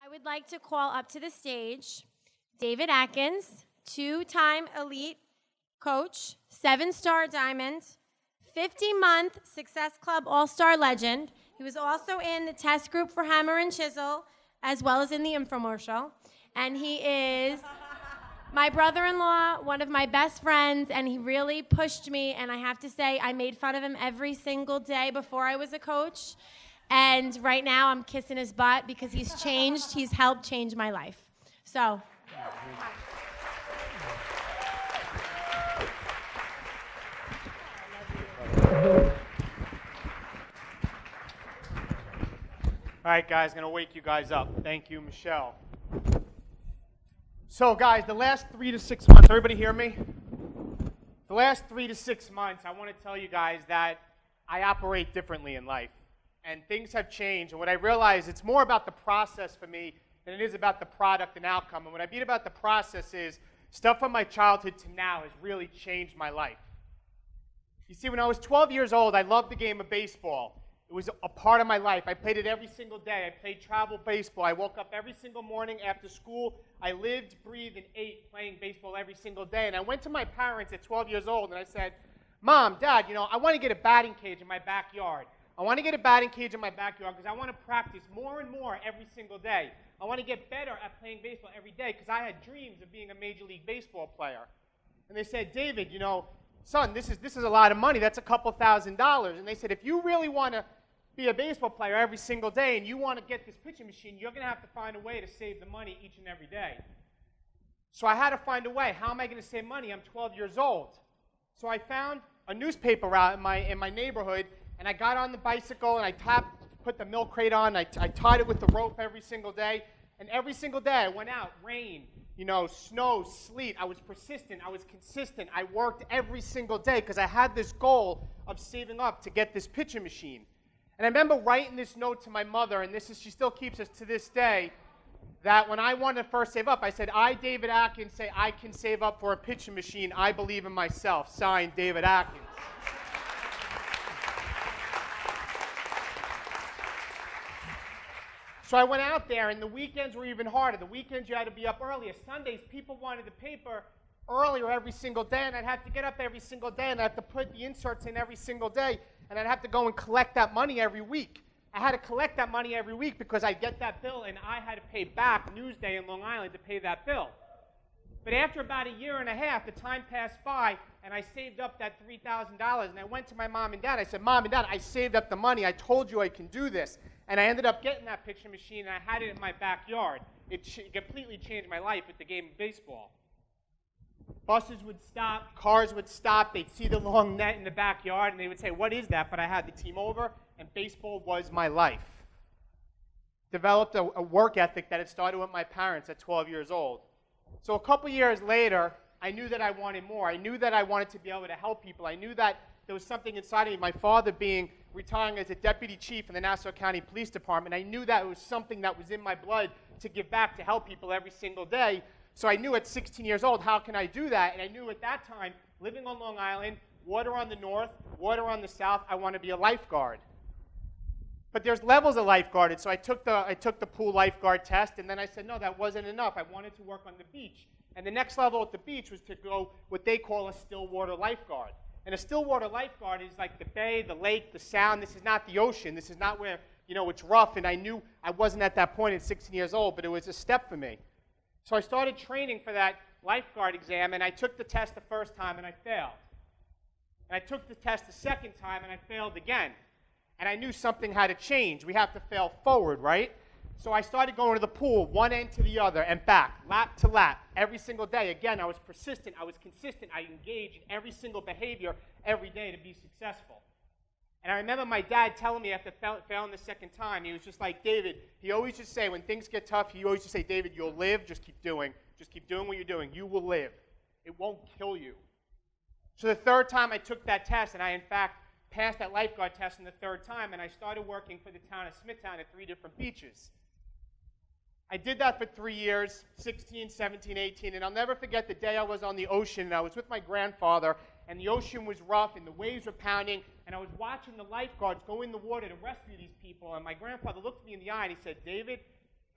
I would like to call up to the stage David Atkins, two-time elite coach, 7-star diamond, 50-month Success Club All-Star legend. He was also in the test group for Hammer and Chisel, as well as in the infomercial. And he is my brother-in-law, one of my best friends, and he really pushed me. And I have to say, I made fun of him every single day before I was a coach. And right now, I'm kissing his butt because he's changed. He's helped change my life. So. All right, guys, going to wake you guys up. Thank you, Michelle. So, guys, the last 3 to 6 months, everybody hear me? The last 3 to 6 months, I want to tell you guys that I operate differently in life. And things have changed. And what I realize, it's more about the process for me than it is about the product and outcome. And what I mean about the process is stuff from my childhood to now has really changed my life. You see, when I was 12 years old, I loved the game of baseball. It was a part of my life. I played it every single day. I played travel baseball. I woke up every single morning after school. I lived, breathed, and ate playing baseball every single day. And I went to my parents at 12 years old, and I said, Mom, Dad, I want to get a batting cage in my backyard. I want to get a batting cage in my backyard because I want to practice more and more every single day. I want to get better at playing baseball every day because I had dreams of being a Major League Baseball player. And they said, David, son, this is a lot of money. That's a couple $1,000s. And they said, if you really want to be a baseball player every single day and you want to get this pitching machine, you're going to have to find a way to save the money each and every day. So I had to find a way. How am I going to save money? I'm 12 years old. So I found a newspaper out in my neighborhood, and I got on the bicycle and I put the milk crate on. I tied it with the rope every single day. And every single day I went out, rain, snow, sleet. I was persistent. I was consistent. I worked every single day because I had this goal of saving up to get this pitching machine. And I remember writing this note to my mother, and she still keeps us to this day, that when I wanted to first save up, I said, I, David Atkins, say I can save up for a pitching machine. I believe in myself. Signed, David Atkins. So I went out there, and the weekends were even harder. The weekends you had to be up earlier. Sundays, people wanted the paper earlier every single day, and I'd have to get up every single day, and I'd have to put the inserts in every single day, and I'd have to go and collect that money every week. I had to collect that money every week because I'd get that bill, and I had to pay back Newsday in Long Island to pay that bill. But after about a year and a half, the time passed by, and I saved up that $3,000, and I went to my mom and dad. I said, Mom and Dad, I saved up the money. I told you I can do this. And I ended up getting that pitching machine, and I had it in my backyard. It completely changed my life with the game of baseball. Buses would stop, cars would stop, they'd see the long net in the backyard, and they would say, what is that? But I had the team over, and baseball was my life. Developed a work ethic that had started with my parents at 12 years old. So a couple years later, I knew that I wanted more. I knew that I wanted to be able to help people. I knew that there was something inside of me, my father retiring as a deputy chief in the Nassau County Police Department. I knew that it was something that was in my blood to give back, to help people every single day. So I knew at 16 years old, how can I do that? And I knew at that time, living on Long Island, water on the north, water on the south, I want to be a lifeguard. But there's levels of lifeguarding, so I took the pool lifeguard test, and then I said, no, that wasn't enough. I wanted to work on the beach. And the next level at the beach was to go what they call a still water lifeguard. And a still water lifeguard is like the bay, the lake, the sound. This is not the ocean. This is not where, it's rough. And I knew I wasn't at that point at 16 years old, but it was a step for me. So I started training for that lifeguard exam, and I took the test the first time, and I failed. And I took the test the second time, and I failed again. And I knew something had to change. We have to fail forward, right? So I started going to the pool, one end to the other, and back, lap to lap, every single day. Again, I was persistent. I was consistent. I engaged in every single behavior every day to be successful. And I remember my dad telling me after failing the second time, he was just like, David, he always just say, when things get tough, he always just say, David, you'll live, just keep doing what you're doing. You will live. It won't kill you. So the third time I took that test, and I, in fact, passed that lifeguard test in the third time, and I started working for the town of Smithtown at 3 different beaches. I did that for 3 years, 16, 17, 18, and I'll never forget the day I was on the ocean, and I was with my grandfather, and the ocean was rough, and the waves were pounding, and I was watching the lifeguards go in the water to rescue these people, and my grandfather looked me in the eye, and he said, David,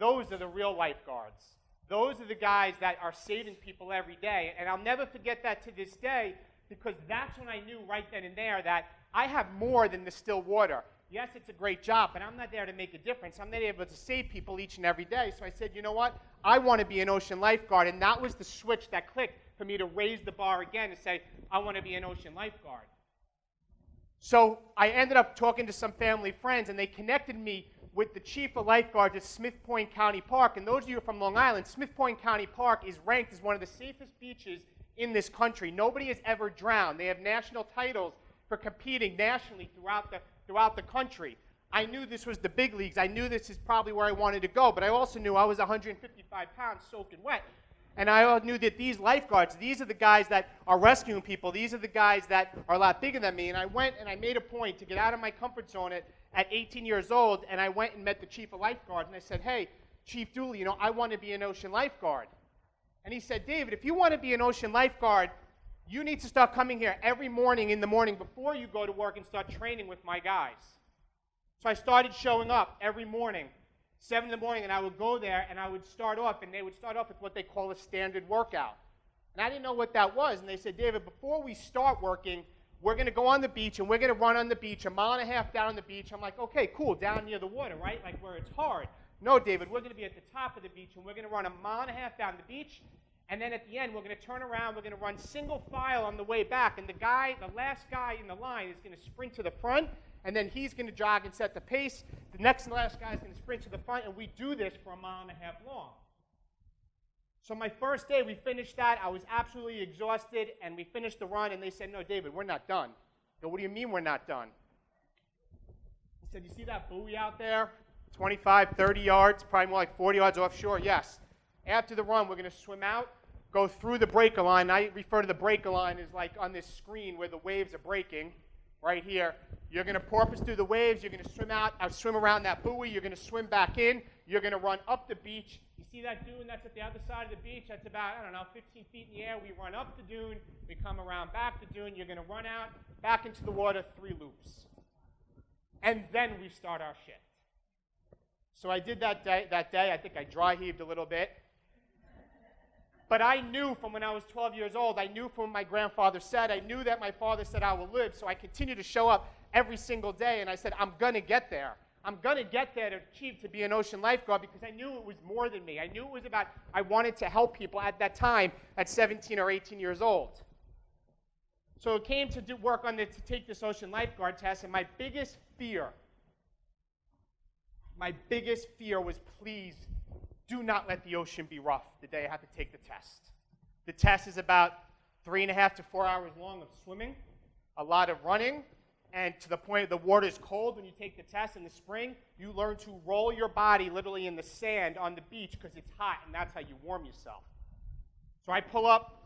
Those are the real lifeguards. Those are the guys that are saving people every day. And I'll never forget that to this day, because that's when I knew right then and there that I have more than the still water. Yes, it's a great job, but I'm not there to make a difference. I'm not able to save people each and every day. So I said, you know what? I want to be an ocean lifeguard. And that was the switch that clicked for me to raise the bar again and say, I want to be an ocean lifeguard. So I ended up talking to some family friends, and they connected me with the chief of lifeguards at Smith Point County Park. And those of you from Long Island, Smith Point County Park is ranked as one of the safest beaches in this country. Nobody has ever drowned. They have national titles for competing nationally throughout the country. I knew this was the big leagues. I knew this is probably where I wanted to go, but I also knew I was 155 pounds soaking wet. And I knew that these lifeguards, these are the guys that are rescuing people. These are the guys that are a lot bigger than me. And I went and I made a point to get out of my comfort zone at 18 years old, and I went and met the chief of lifeguards, and I said, hey, Chief Dooley, I want to be an ocean lifeguard. And he said, David, if you want to be an ocean lifeguard, you need to start coming here every morning in the morning before you go to work and start training with my guys. So I started showing up every morning, 7 in the morning, and I would go there, and I would start off, and they would start off with what they call a standard workout. And I didn't know what that was, and they said, David, before we start working, we're going to go on the beach, and we're going to run on the beach, 1.5 miles down on the beach. I'm like, okay, cool, down near the water, right, like where it's hard. No, David, we're going to be at the top of the beach, and we're going to run 1.5 miles down the beach, and then at the end, we're going to turn around, we're going to run single file on the way back, and the last guy in the line is going to sprint to the front, and then he's going to jog and set the pace. The next and last guy is going to sprint to the front, and we do this for 1.5 miles long. So my first day, we finished that. I was absolutely exhausted, and we finished the run, and they said, no, David, we're not done. I go, what do you mean we're not done? He said, you see that buoy out there? 25, 30 yards, probably more like 40 yards offshore? Yes. After the run, we're going to swim out, go through the breaker line. I refer to the breaker line as like on this screen where the waves are breaking, right here. You're going to porpoise through the waves. You're going to swim around that buoy. You're going to swim back in. You're going to run up the beach. You see that dune that's at the other side of the beach? That's about, 15 feet in the air. We run up the dune. We come around back the dune. You're going to run out, back into the water, 3 loops. And then we start our shift. So I did that day. I think I dry heaved a little bit. But I knew from when I was 12 years old, I knew from what my grandfather said, I knew that my father said I will live, so I continued to show up every single day, and I said, I'm going to get there. I'm going to get there to achieve to be an ocean lifeguard because I knew it was more than me. I knew it was about, I wanted to help people at that time at 17 or 18 years old. So it came to work on to take this ocean lifeguard test, and my biggest fear was, please do not let the ocean be rough the day I have to take the test. The test is about 3.5 to 4 hours long of swimming, a lot of running, and to the point the water is cold when you take the test in the spring. You learn to roll your body literally in the sand on the beach because it's hot, and that's how you warm yourself. So I pull up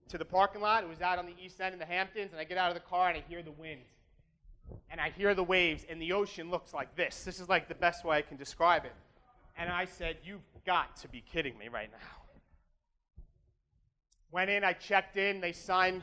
to the parking lot. It was out on the east end in the Hamptons, and I get out of the car, and I hear the wind. And I hear the waves, and the ocean looks like this. This is like the best way I can describe it. And I said, you've got to be kidding me right now. Went in, I checked in, they signed,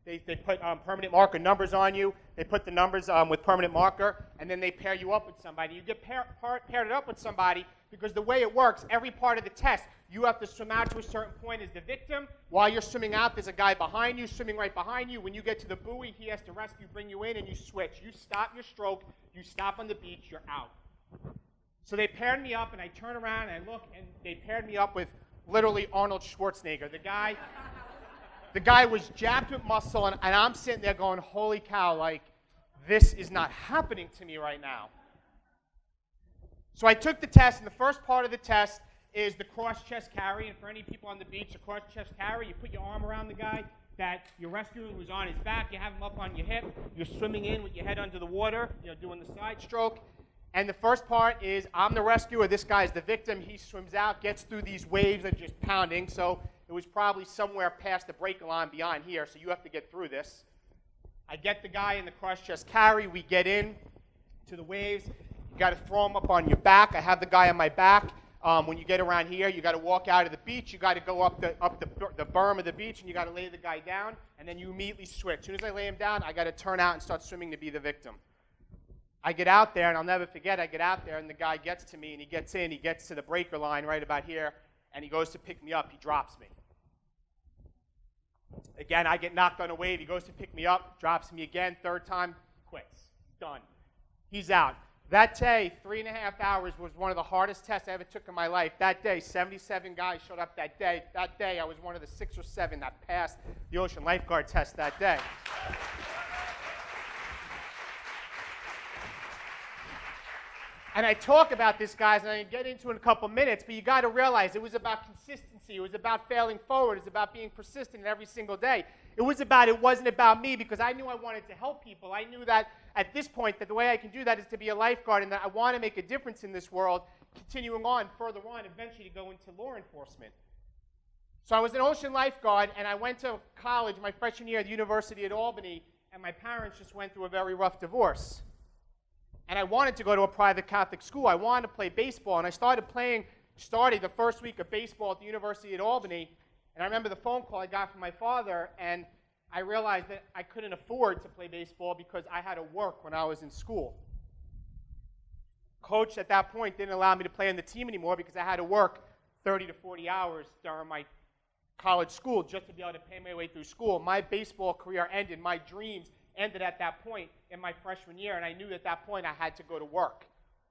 they put permanent marker numbers on you. They put the numbers with permanent marker, and then they pair you up with somebody. You get paired up with somebody because the way it works, every part of the test, you have to swim out to a certain point as the victim. While you're swimming out, there's a guy behind you, swimming right behind you. When you get to the buoy, he has to rescue, bring you in, and you switch. You stop your stroke, you stop on the beach, you're out. So they paired me up, and I turn around, and I look, and they paired me up with literally Arnold Schwarzenegger. The guy was jacked with muscle, and I'm sitting there going, holy cow, like, this is not happening to me right now. So I took the test, and the first part of the test is the cross-chest carry. And for any people on the beach, the cross-chest carry, you put your arm around the guy that you're rescuing who's on his back. You have him up on your hip. You're swimming in with your head under the water, doing the side stroke. And the first part is I'm the rescuer. This guy's the victim. He swims out, gets through these waves that are just pounding. So it was probably somewhere past the breaker line beyond here, so you have to get through this. I get the guy in the cross-chest carry. We get in to the waves. You got to throw him up on your back. I have the guy on my back. When you get around here, you got to walk out of the beach. You got to go up the berm of the beach, and you got to lay the guy down, and then you immediately switch. As soon as I lay him down, I got to turn out and start swimming to be the victim. I get out there, and I'll never forget, I get out there, and the guy gets to me, and he gets in, he gets to the breaker line right about here, and he goes to pick me up. He drops me. Again, I get knocked on a wave. He goes to pick me up, drops me again, third time, quits. Done. He's out. That day, 3.5 hours was one of the hardest tests I ever took in my life. That day, 77 guys showed up that day. That day, I was one of the 6 or 7 that passed the ocean lifeguard test that day. And I talk about this, guys, and I can get into it in a couple minutes, but you got to realize it was about consistency. It was about failing forward. It was about being persistent every single day. It wasn't about me, because I knew I wanted to help people. I knew that at this point that the way I can do that is to be a lifeguard, and that I want to make a difference in this world, continuing on, further on, eventually to go into law enforcement. So I was an ocean lifeguard, and I went to college my freshman year at the University at Albany, and my parents just went through a very rough divorce. And I wanted to go to a private Catholic school. I wanted to play baseball, and I started the first week of baseball at the University at Albany, and I remember the phone call I got from my father, and I realized that I couldn't afford to play baseball because I had to work when I was in school. Coach at that point didn't allow me to play on the team anymore because I had to work 30 to 40 hours during my college school just to be able to pay my way through school. My baseball career ended. My dreams ended at that point in my freshman year, and I knew at that point I had to go to work.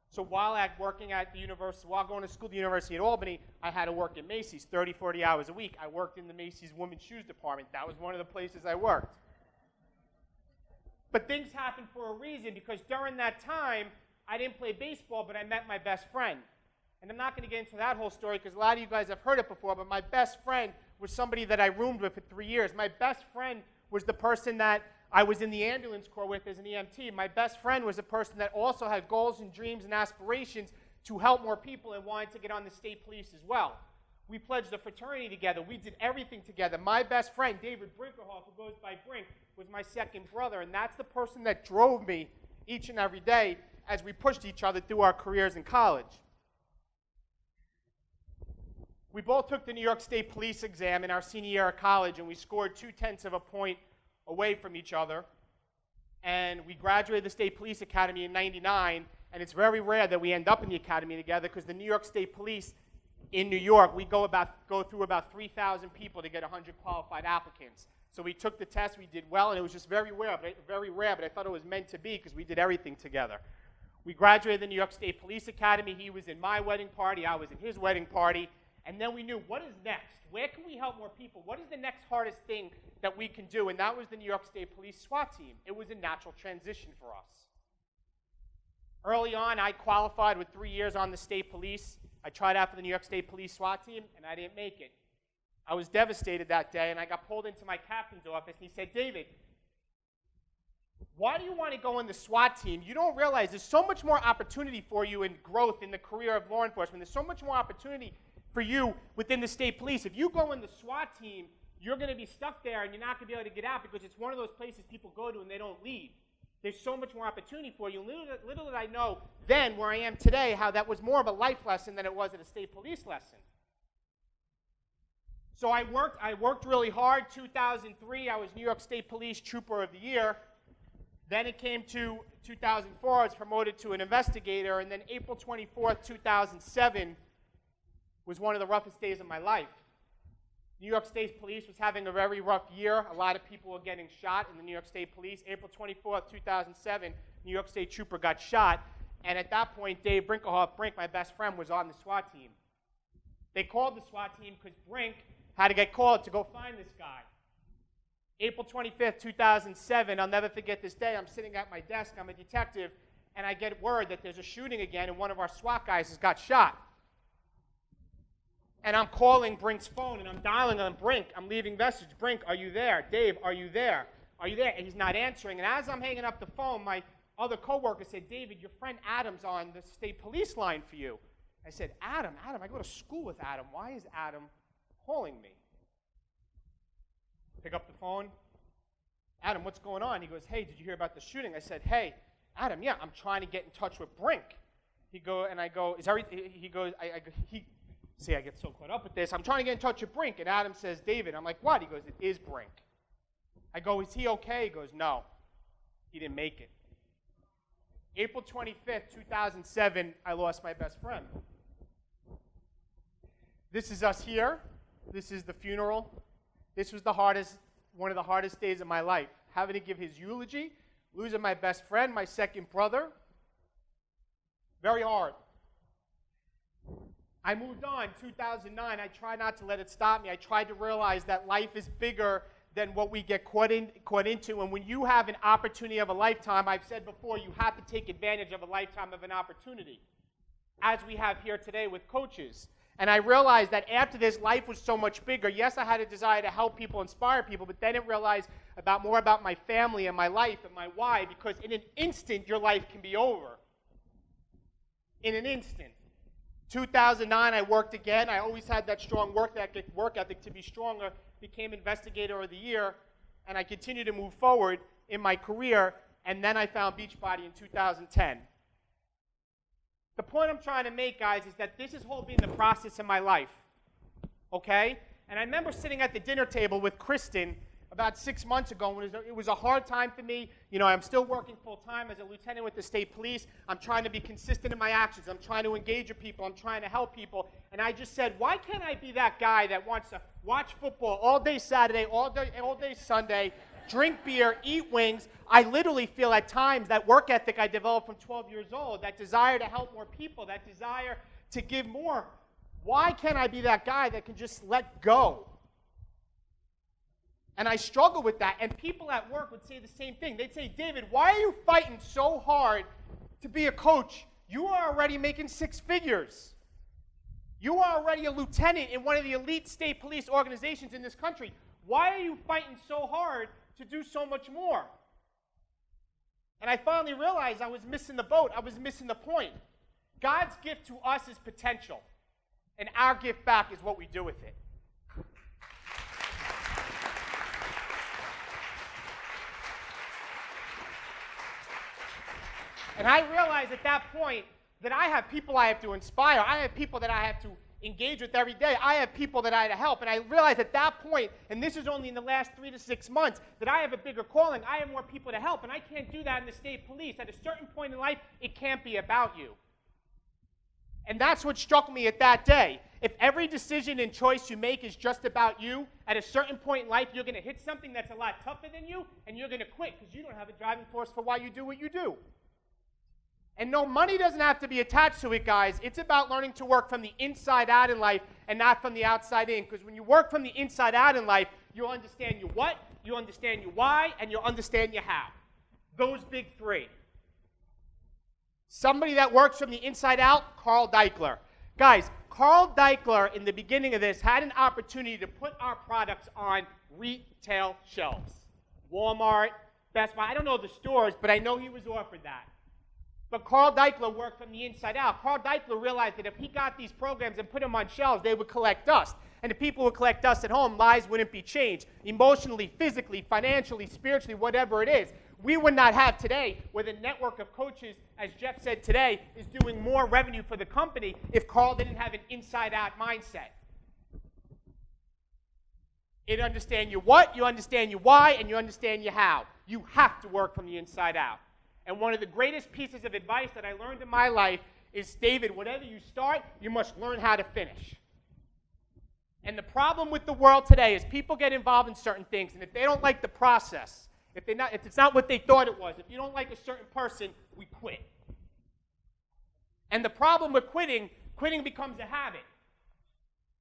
So while working at the university, while going to school at the University at Albany, I had to work at Macy's 30, 40 hours a week. I worked in the Macy's women's shoes department. That was one of the places I worked. But things happened for a reason, because during that time, I didn't play baseball, but I met my best friend. And I'm not going to get into that whole story because a lot of you guys have heard it before, but my best friend was somebody that I roomed with for 3 years. My best friend was the person that I was in the ambulance corps with as an EMT. My best friend was a person that also had goals and dreams and aspirations to help more people and wanted to get on the state police as well. We pledged a fraternity together. We did everything together. My best friend, David Brinkerhoff, who goes by Brink, was my second brother, and that's the person that drove me each and every day as we pushed each other through our careers in college. We both took the New York State Police exam in our senior year of college, and we scored 0.2 of a point away from each other. And we graduated the State Police Academy in '99, and it's very rare that we end up in the academy together because the New York State Police in New York, we go through about 3,000 people to get 100 qualified applicants. So we took the test, we did well, and it was just very rare, but I thought it was meant to be because we did everything together. We graduated the New York State Police Academy. He was in my wedding party, I was in his wedding party, and then we knew, what is next? Where can we help more people? What is the next hardest thing that we can do? And that was the New York State Police SWAT team. It was a natural transition for us. Early on, I qualified with 3 years on the state police. I tried out for the New York State Police SWAT team, and I didn't make it. I was devastated that day, and I got pulled into my captain's office, and he said, David, why do you want to go in the SWAT team? You don't realize there's so much more opportunity for you in growth in the career of law enforcement. There's so much more opportunity for you within the state police. If you go in the SWAT team, you're going to be stuck there, and you're not going to be able to get out because it's one of those places people go to and they don't leave. There's so much more opportunity for you. Little did I know then, where I am today, how that was more of a life lesson than it was at a state police lesson. So I worked really hard. 2003, I was New York State Police Trooper of the Year. Then it came to 2004, I was promoted to an investigator, and then April 24th, 2007 was one of the roughest days of my life. New York State Police was having a very rough year. A lot of people were getting shot in the New York State Police. April 24th, 2007, New York State Trooper got shot, and at that point, Dave Brinkerhoff, Brink, my best friend, was on the SWAT team. They called the SWAT team because Brink had to get called to go find this guy. April 25th, 2007, I'll never forget this day. I'm sitting at my desk, I'm a detective, and I get word that there's a shooting again and one of our SWAT guys has got shot. And I'm calling Brink's phone, and I'm dialing on Brink. I'm leaving message, Brink, are you there? Dave, are you there? Are you there? And he's not answering. And as I'm hanging up the phone, my other coworker said, David, your friend Adam's on the state police line for you. I said, Adam, I go to school with Adam. Why is Adam calling me? Pick up the phone. Adam, what's going on? He goes, hey, did you hear about the shooting? I said, hey, Adam, yeah, I'm trying to get in touch with Brink. He goes, is everything? He goes, see, I get so caught up with this. I'm trying to get in touch with Brink, and Adam says, David. I'm like, what? He goes, it is Brink. I go, is he okay? He goes, no, he didn't make it. April 25th, 2007, I lost my best friend. This is us here. This is the funeral. This was one of the hardest days of my life. Having to give his eulogy, losing my best friend, my second brother. Very hard. I moved on, 2009. I tried not to let it stop me. I tried to realize that life is bigger than what we get caught into. And when you have an opportunity of a lifetime, I've said before, you have to take advantage of a lifetime of an opportunity, as we have here today with coaches. And I realized that after this, life was so much bigger. Yes, I had a desire to help people, inspire people, but then I realized more about my family and my life and my why, because in an instant, your life can be over. In an instant. 2009, I worked again. I always had that strong work ethic to be stronger. Became Investigator of the Year, and I continued to move forward in my career, and then I found Beachbody in 2010. The point I'm trying to make, guys, is that this has all been the process in my life, okay? And I remember sitting at the dinner table with Kristen about 6 months ago when it was a hard time for me. You know, I'm still working full-time as a lieutenant with the state police. I'm trying to be consistent in my actions. I'm trying to engage with people. I'm trying to help people. And I just said, why can't I be that guy that wants to watch football all day Saturday, all day Sunday, drink beer, eat wings? I literally feel at times that work ethic I developed from 12 years old, that desire to help more people, that desire to give more. Why can't I be that guy that can just let go? And I struggle with that. And people at work would say the same thing. They'd say, David, why are you fighting so hard to be a coach? You are already making 6 figures. You are already a lieutenant in one of the elite state police organizations in this country. Why are you fighting so hard to do so much more? And I finally realized I was missing the boat. I was missing the point. God's gift to us is potential. And our gift back is what we do with it. And I realized at that point that I have people I have to inspire. I have people that I have to engage with every day. I have people that I have to help. And I realized at that point, and this is only in the last 3 to 6 months, that I have a bigger calling. I have more people to help. And I can't do that in the state police. At a certain point in life, it can't be about you. And that's what struck me at that day. If every decision and choice you make is just about you, at a certain point in life, you're going to hit something that's a lot tougher than you, and you're going to quit because you don't have a driving force for why you do what you do. And no, money doesn't have to be attached to it, guys. It's about learning to work from the inside out in life and not from the outside in. Because when you work from the inside out in life, you'll understand your what, you'll understand your why, and you'll understand your how. Those big 3. Somebody that works from the inside out, Carl Deichler. Guys, Carl Deichler, in the beginning of this, had an opportunity to put our products on retail shelves. Walmart, Best Buy. I don't know the stores, but I know he was offered that. But Carl Deichler worked from the inside out. Carl Deichler realized that if he got these programs and put them on shelves, they would collect dust. And if people would collect dust at home, lives wouldn't be changed. Emotionally, physically, financially, spiritually, whatever it is. We would not have today where the network of coaches, as Jeff said today, is doing more revenue for the company if Carl didn't have an inside-out mindset. You understand your what, you understand your why, and you understand your how. You have to work from the inside out. And one of the greatest pieces of advice that I learned in my life is, David, whatever you start, you must learn how to finish. And the problem with the world today is people get involved in certain things, and if they don't like the process, if it's not what they thought it was, if you don't like a certain person, we quit. And the problem with quitting becomes a habit.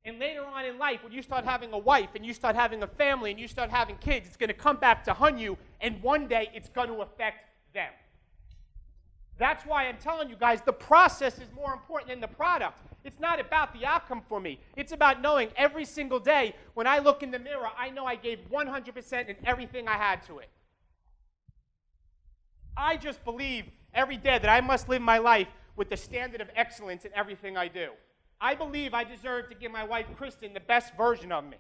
And later on in life, when you start having a wife, and you start having a family, and you start having kids, it's going to come back to hunt you, and one day it's going to affect them. That's why I'm telling you guys, the process is more important than the product. It's not about the outcome for me. It's about knowing every single day when I look in the mirror, I know I gave 100% in everything I had to it. I just believe every day that I must live my life with the standard of excellence in everything I do. I believe I deserve to give my wife, Kristen, the best version of me.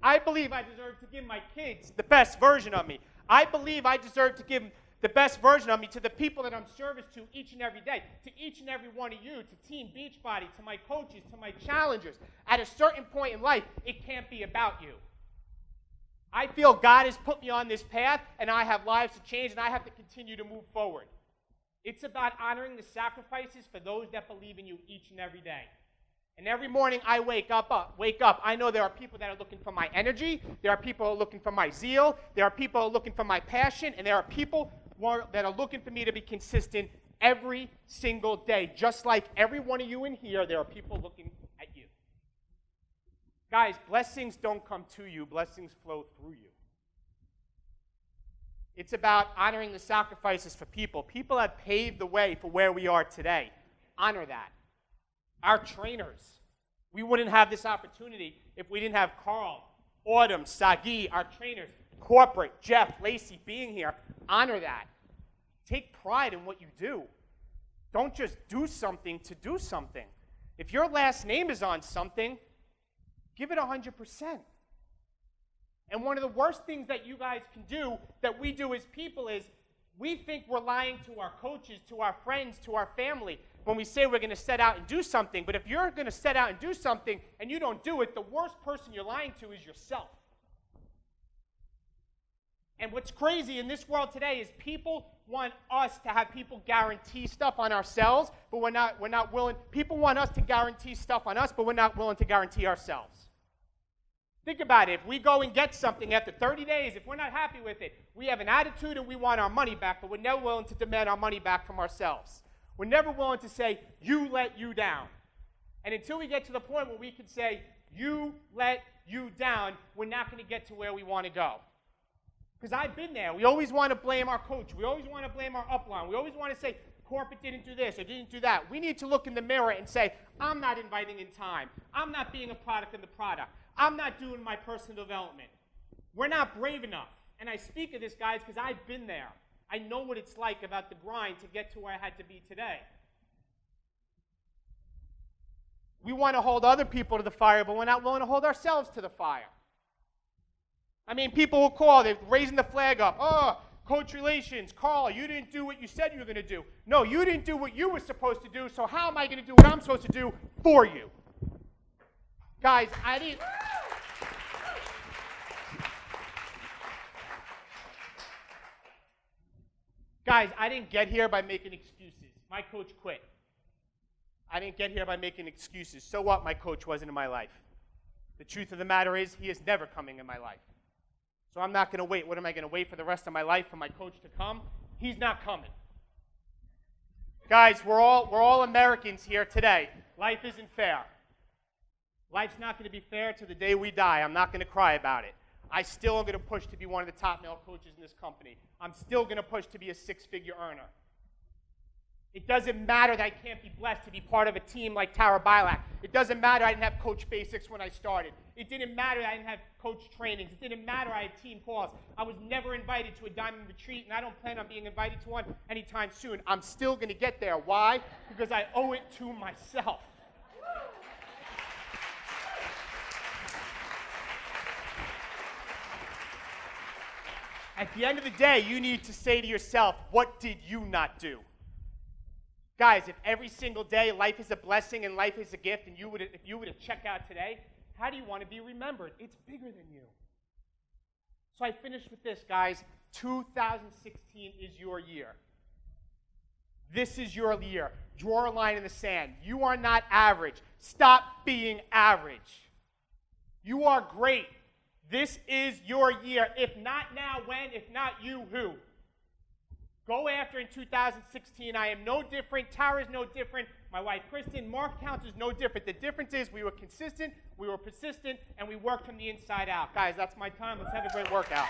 I believe I deserve to give my kids the best version of me. I believe I deserve to give the best version of me to the people that I'm service to each and every day, to each and every one of you, to Team Beachbody, to my coaches, to my challengers. At a certain point in life, it can't be about you. I feel God has put me on this path, and I have lives to change, and I have to continue to move forward. It's about honoring the sacrifices for those that believe in you each and every day. And every morning I wake up, I know there are people that are looking for my energy, there are people who are looking for my zeal, there are people who are looking for my passion, and there are people that are looking for me to be consistent every single day. Just like every one of you in here, there are people looking at you. Guys, blessings don't come to you, blessings flow through you. It's about honoring the sacrifices for people. People have paved the way for where we are today. Honor that. Our trainers, we wouldn't have this opportunity if we didn't have Carl, Autumn, Sagi, our trainers, corporate, Jeff, Lacey being here. Honor that. Take pride in what you do. Don't just do something to do something. If your last name is on something, give it 100%. And one of the worst things that you guys can do, that we do as people, is we think we're lying to our coaches, to our friends, to our family when we say we're going to set out and do something. But if you're going to set out and do something and you don't do it, the worst person you're lying to is yourself. And what's crazy in this world today is people want us to have people guarantee stuff on ourselves, but we're not willing. People want us to guarantee stuff on us, but we're not willing to guarantee ourselves. Think about it. If we go and get something after 30 days, if we're not happy with it, we have an attitude and we want our money back, but we're never willing to demand our money back from ourselves. We're never willing to say, you let you down. And until we get to the point where we can say, you let you down, we're not going to get to where we want to go. Because I've been there. We always want to blame our coach. We always want to blame our upline. We always want to say, corporate didn't do this or didn't do that. We need to look in the mirror and say, I'm not inviting in time. I'm not being a product of the product. I'm not doing my personal development. We're not brave enough. And I speak of this, guys, because I've been there. I know what it's like about the grind to get to where I had to be today. We want to hold other people to the fire, but we're not willing to hold ourselves to the fire. I mean, people will call, they're raising the flag up. Oh, coach relations, Carl, you didn't do what you said you were going to do. No, you didn't do what you were supposed to do, so how am I going to do what I'm supposed to do for you? Guys, I didn't... Guys, I didn't get here by making excuses. My coach quit. I didn't get here by making excuses. So what? My coach wasn't in my life. The truth of the matter is, he is never coming in my life. So I'm not going to wait. What am I going to wait for the rest of my life for my coach to come? He's not coming. Guys, we're all Americans here today. Life isn't fair. Life's not going to be fair to the day we die. I'm not going to cry about it. I still am going to push to be one of the top male coaches in this company. I'm still going to push to be a six-figure earner. It doesn't matter that I can't be blessed to be part of a team like Tara Bilak. It doesn't matter I didn't have Coach Basics when I started. It didn't matter I didn't have Coach Trainings. It didn't matter I had team calls. I was never invited to a diamond retreat, and I don't plan on being invited to one anytime soon. I'm still going to get there. Why? Because I owe it to myself. At the end of the day, you need to say to yourself, what did you not do? Guys, if every single day life is a blessing and life is a gift, and if you were to check out today, how do you want to be remembered? It's bigger than you. So I finished with this, guys. 2016 is your year. This is your year. Draw a line in the sand. You are not average. Stop being average. You are great. This is your year. If not now, when? If not you, who? Go after in 2016. I am no different. Tara's no different. My wife, Kristen, Mark Counts is no different. The difference is we were consistent, we were persistent, and we worked from the inside out. Guys, that's my time. Let's have a great workout.